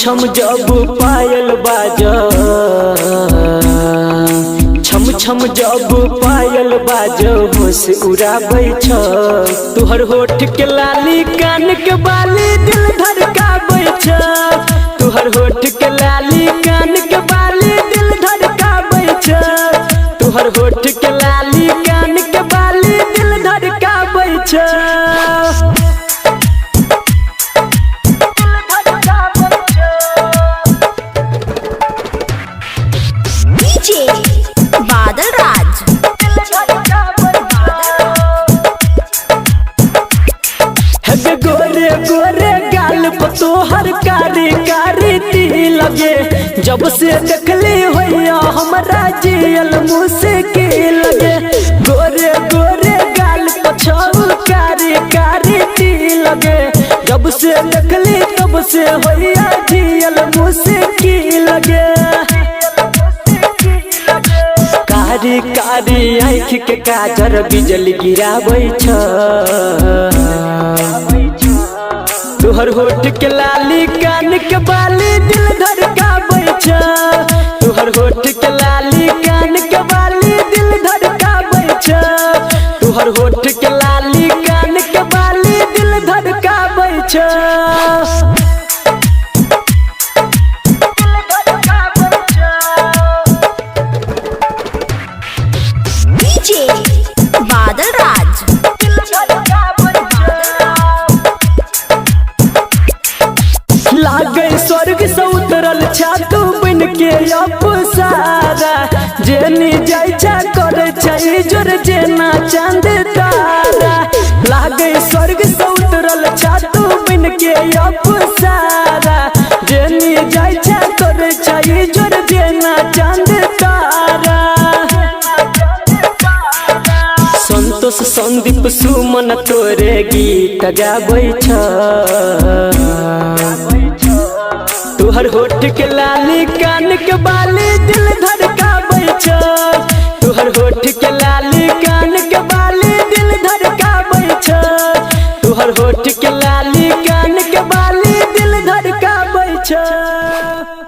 छम जब पायल बाजा, छम छम जब पायल बाजा होश उड़ाबै छ। तुहर होठ के लाली कान के बाली दिल धड़काबै छ। तुहर होठ के लाली कान के बाली दिल धड़काबै छ। तुहर होठ के लाली कान के बाली दिल धड़काबै छ। बादल राज गोरे गोरे गाल पर तोहर कारी कारी तिल लगे। जब से देखली होइया हमरा जियल मुश्किल लगे। गोरे गोरे गाल पर छौ कारी कारी तिल लगे। जब से देखली तब से होइया जियल मुश्किल लगे। कारी कारी आँख के काजर बिजली गिराबै छ। तुहर होठ के लाली कान के बाली दिल धड़काबै छ। तुहर होठ के लाली कान के बाली दिल धड़काबै छ। तुहर होठ के लाली कान के बाली दिल धड़काबै छ। बादल राज लागे स्वर्ग से उतरल छातू बन के अफसारा। जेनी जाय छा करे छै जोर जेना चांद तारा। लागे स्वर्ग से उतरल छातू बन के अफसारा। जेनी जाय छा करे छै जोर जेना चांद तारा। संतोष संदीप सुमन तोरे गीत गाबै छ। तुहर होठ के लाली कान के बाली दिल धड़काबै छ। तुहर होठ के लाली कान के बाली दिल धड़काबै छ। तुहर होठ के लाली कान के बाली दिल धड़काबै छ।